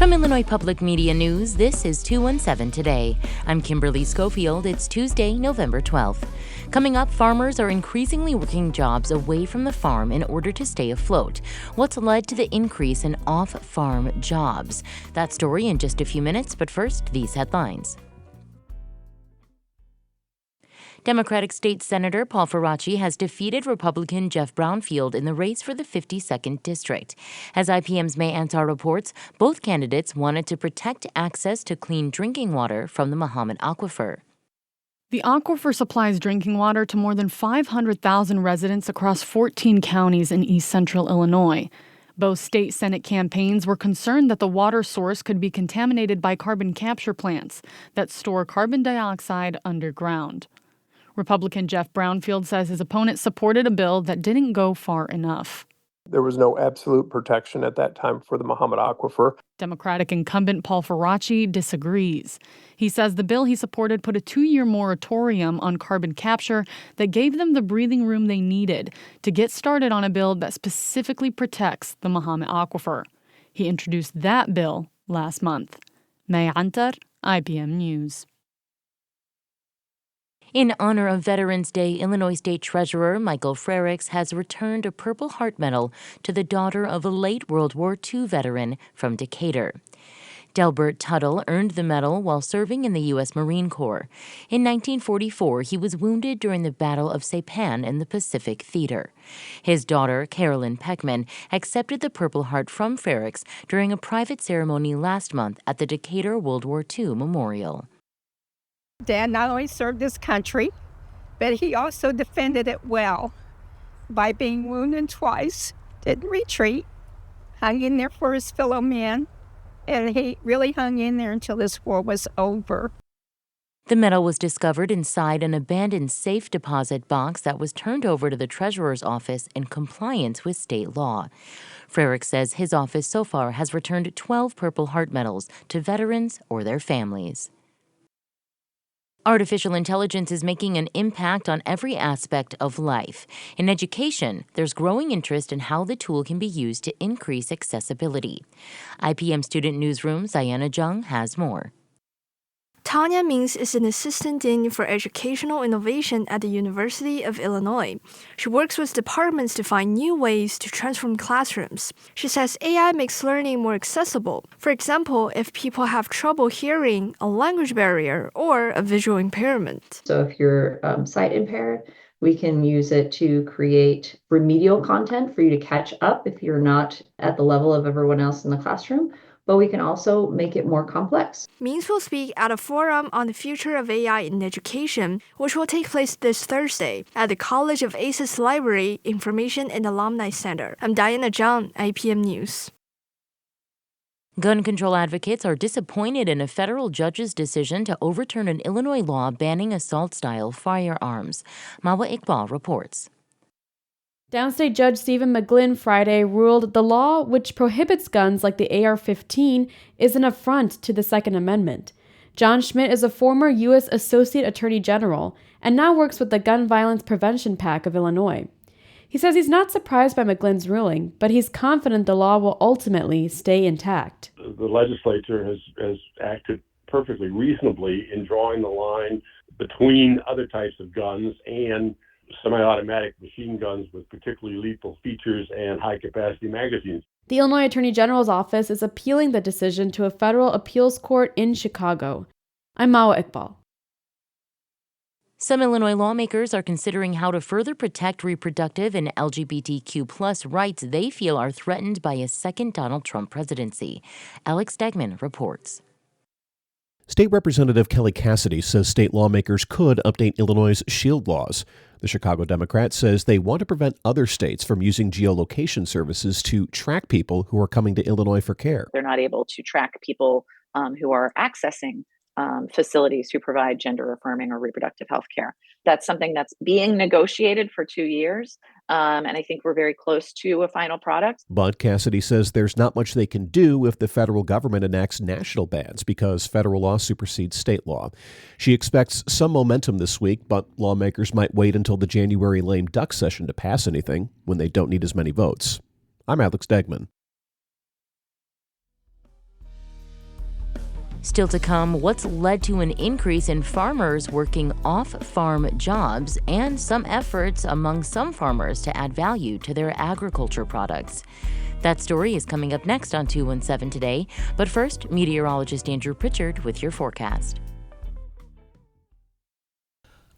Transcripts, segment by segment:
From Illinois Public Media News, this is 217 Today. I'm Kimberly Schofield. It's Tuesday, November 12th. Coming up, farmers are increasingly working jobs away from the farm in order to stay afloat. What's led to the increase in off-farm jobs? That story in just a few minutes, but first, these headlines. Democratic State Senator Paul Faraci has defeated Republican Jeff Brownfield in the race for the 52nd District. As IPM's May Ansar reports, both candidates wanted to protect access to clean drinking water from the Mahomet Aquifer. The aquifer supplies drinking water to more than 500,000 residents across 14 counties in east central Illinois. Both state Senate campaigns were concerned that the water source could be contaminated by carbon capture plants that store carbon dioxide underground. Republican Jeff Brownfield says his opponent supported a bill that didn't go far enough. There was no absolute protection at that time for the Mahomet Aquifer. Democratic incumbent Paul Faraci disagrees. He says the bill he supported put a 2-year moratorium on carbon capture that gave them the breathing room they needed to get started on a bill that specifically protects the Mahomet Aquifer. He introduced that bill last month. May Ansar, IPM News. In honor of Veterans Day, Illinois State Treasurer Michael Frerichs has returned a Purple Heart Medal to the daughter of a late World War II veteran from Decatur. Delbert Tuttle earned the medal while serving in the U.S. Marine Corps. In 1944, he was wounded during the Battle of Saipan in the Pacific Theater. His daughter, Carolyn Peckman, accepted the Purple Heart from Frerichs during a private ceremony last month at the Decatur World War II Memorial. Dad not only served this country, but he also defended it well by being wounded twice, didn't retreat, hung in there for his fellow men, and he really hung in there until this war was over. The medal was discovered inside an abandoned safe deposit box that was turned over to the treasurer's office in compliance with state law. Frerichs says his office so far has returned 12 Purple Heart medals to veterans or their families. Artificial intelligence is making an impact on every aspect of life. In education, there's growing interest in how the tool can be used to increase accessibility. IPM Student Newsroom Ziana Jung has more. Tanya Mings is an assistant dean for educational innovation at the University of Illinois. She works with departments to find new ways to transform classrooms. She says AI makes learning more accessible. For example, if people have trouble hearing, a language barrier, or a visual impairment. So if you're sight impaired, we can use it to create remedial content for you to catch up if you're not at the level of everyone else in the classroom. But we can also make it more complex. Mings will speak at a forum on the future of AI in education, which will take place this Thursday at the College of Aces Library Information and Alumni Center. I'm Diana Zhang, IPM News. Gun control advocates are disappointed in a federal judge's decision to overturn an Illinois law banning assault-style firearms. Mawa Iqbal reports. Downstate Judge Stephen McGlynn Friday ruled the law, which prohibits guns like the AR-15, is an affront to the Second Amendment. John Schmidt is a former U.S. Associate Attorney General and now works with the Gun Violence Prevention PAC of Illinois. He says he's not surprised by McGlynn's ruling, but he's confident the law will ultimately stay intact. The legislature has acted perfectly reasonably in drawing the line between other types of guns and semi-automatic machine guns with particularly lethal features and high-capacity magazines. The Illinois Attorney General's office is appealing the decision to a federal appeals court in Chicago. I'm Mawa Iqbal. Some Illinois lawmakers are considering how to further protect reproductive and LGBTQ+ rights they feel are threatened by a second Donald Trump presidency. Alex Stegman reports. State Representative Kelly Cassidy says state lawmakers could update Illinois' SHIELD laws. The Chicago Democrat says they want to prevent other states from using geolocation services to track people who are coming to Illinois for care. They're not able to track people who are accessing facilities who provide gender-affirming or reproductive health care. That's something that's being negotiated for 2 years, and I think we're very close to a final product. But Cassidy says there's not much they can do if the federal government enacts national bans because federal law supersedes state law. She expects some momentum this week, but lawmakers might wait until the January lame duck session to pass anything when they don't need as many votes. I'm Alex Stegman. Still to come, what's led to an increase in farmers working off-farm jobs and some efforts among some farmers to add value to their agriculture products. That story is coming up next on 217 Today, but first, meteorologist Andrew Pritchard with your forecast.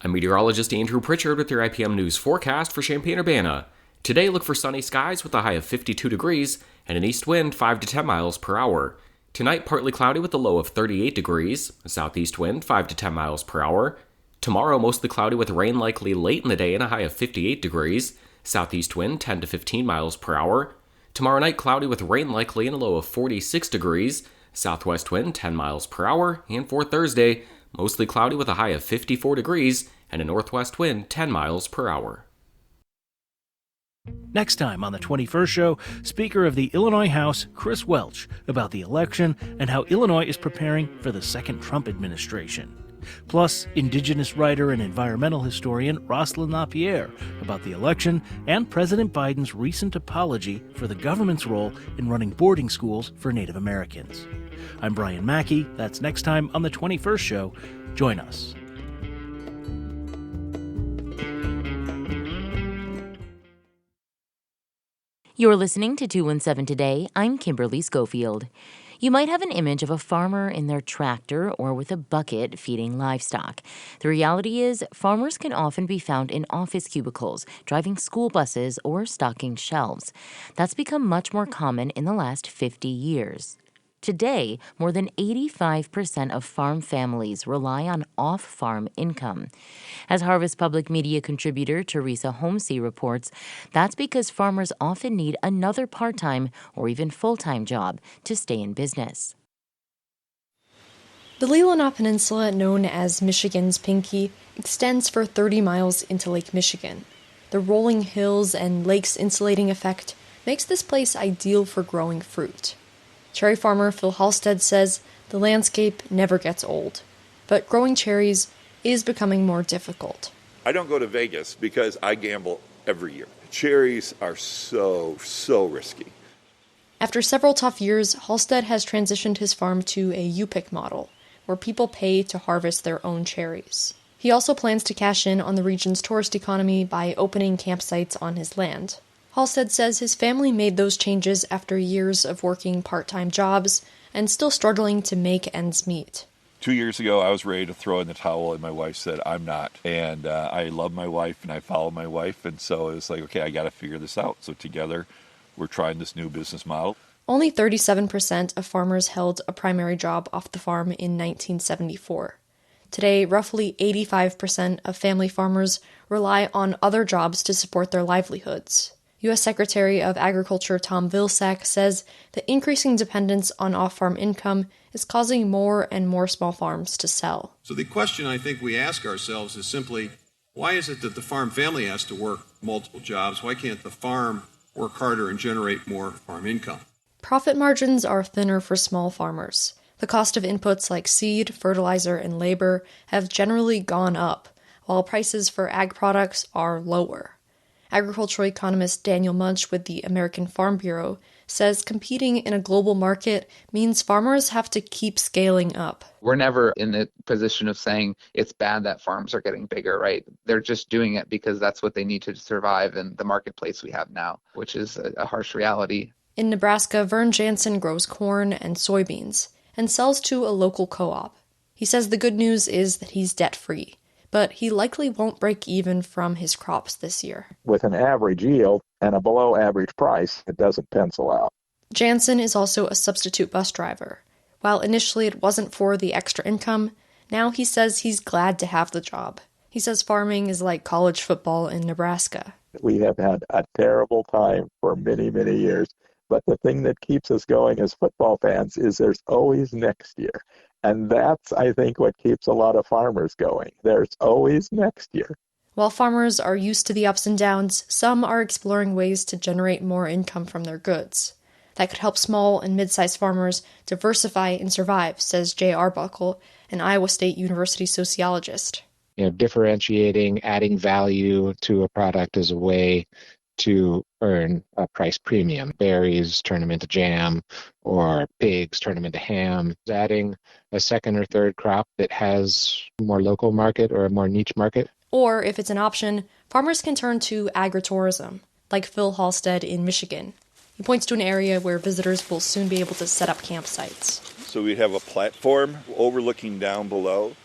I'm meteorologist Andrew Pritchard with your IPM News forecast for Champaign-Urbana. Today, look for sunny skies with a high of 52 degrees and an east wind 5 to 10 miles per hour. Tonight, partly cloudy with a low of 38 degrees, a southeast wind 5 to 10 miles per hour. Tomorrow, mostly cloudy with rain likely late in the day and a high of 58 degrees, southeast wind 10 to 15 miles per hour. Tomorrow night, cloudy with rain likely and a low of 46 degrees, southwest wind 10 miles per hour. And for Thursday, mostly cloudy with a high of 54 degrees and a northwest wind 10 miles per hour. Next time on the 21st Show, Speaker of the Illinois House, Chris Welch, about the election and how Illinois is preparing for the second Trump administration. Plus, Indigenous writer and environmental historian Rosalind LaPierre about the election and President Biden's recent apology for the government's role in running boarding schools for Native Americans. I'm Brian Mackey. That's next time on the 21st Show. Join us. You're listening to 217 Today. I'm Kimberly Schofield. You might have an image of a farmer in their tractor or with a bucket feeding livestock. The reality is, farmers can often be found in office cubicles, driving school buses, or stocking shelves. That's become much more common in the last 50 years. Today, more than 85% of farm families rely on off-farm income. As Harvest Public Media contributor Teresa Homsey reports, that's because farmers often need another part-time or even full-time job to stay in business. The Leelanau Peninsula, known as Michigan's Pinky, extends for 30 miles into Lake Michigan. The rolling hills and lake's insulating effect makes this place ideal for growing fruit. Cherry farmer Phil Halstead says the landscape never gets old, but growing cherries is becoming more difficult. I don't go to Vegas because I gamble every year. Cherries are so risky. After several tough years, Halstead has transitioned his farm to a U-pick model, where people pay to harvest their own cherries. He also plans to cash in on the region's tourist economy by opening campsites on his land. Halstead says his family made those changes after years of working part-time jobs and still struggling to make ends meet. 2 years ago, I was ready to throw in the towel, and my wife said, I'm not. And I love my wife, and I follow my wife, and so it was like, okay, I got to figure this out. So together, we're trying this new business model. Only 37% of farmers held a primary job off the farm in 1974. Today, roughly 85% of family farmers rely on other jobs to support their livelihoods. U.S. Secretary of Agriculture Tom Vilsack says the increasing dependence on off-farm income is causing more and more small farms to sell. So the question I think we ask ourselves is simply, why is it that the farm family has to work multiple jobs? Why can't the farm work harder and generate more farm income? Profit margins are thinner for small farmers. The cost of inputs like seed, fertilizer, and labor have generally gone up, while prices for ag products are lower. Agricultural economist Daniel Munch with the American Farm Bureau says competing in a global market means farmers have to keep scaling up. We're never in the position of saying it's bad that farms are getting bigger, right? They're just doing it because that's what they need to survive in the marketplace we have now, which is a harsh reality. In Nebraska, Vern Jansen grows corn and soybeans and sells to a local co-op. He says the good news is that he's debt-free, but he likely won't break even from his crops this year. With an average yield and a below average price, it doesn't pencil out. Jansen is also a substitute bus driver. While initially it wasn't for the extra income, now he says he's glad to have the job. He says farming is like college football in Nebraska. We have had a terrible time for many, many years, but the thing that keeps us going as football fans is there's always next year. And that's, I think, what keeps a lot of farmers going. There's always next year. While farmers are used to the ups and downs, some are exploring ways to generate more income from their goods. That could help small and mid-sized farmers diversify and survive, says Jay Arbuckle, an Iowa State University sociologist. Differentiating, adding value to a product is a way to earn a price premium. Berries, turn them into jam, or pigs, turn them into ham. Adding a second or third crop that has a more local market or a more niche market. Or, if it's an option, farmers can turn to agritourism, like Phil Halstead in Michigan. He points to an area where visitors will soon be able to set up campsites. So we'd have a platform overlooking down below.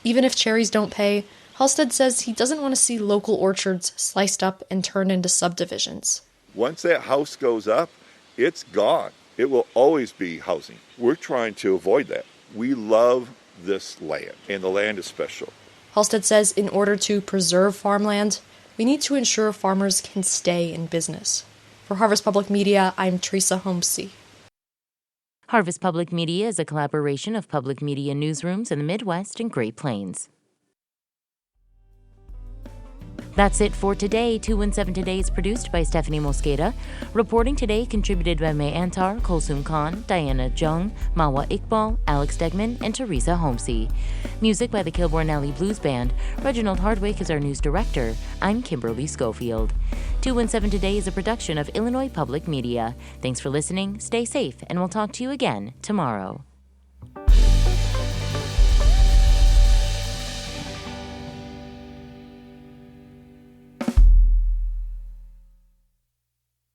Even if cherries don't pay, Halstead says he doesn't want to see local orchards sliced up and turned into subdivisions. Once that house goes up, it's gone. It will always be housing. We're trying to avoid that. We love this land, and the land is special. Halstead says in order to preserve farmland, we need to ensure farmers can stay in business. For Harvest Public Media, I'm Teresa Homsey. Harvest Public Media is a collaboration of public media newsrooms in the Midwest and Great Plains. That's it for today. 217 Today is produced by Stephanie Mosqueda. Reporting today contributed by May Antar, Kulsum Khan, Diana Jung, Mawa Iqbal, Alex Degman, and Teresa Homsey. Music by the Kilbourne Alley Blues Band. Reginald Hardwick is our news director. I'm Kimberly Schofield. 217 Today is a production of Illinois Public Media. Thanks for listening, stay safe, and we'll talk to you again tomorrow.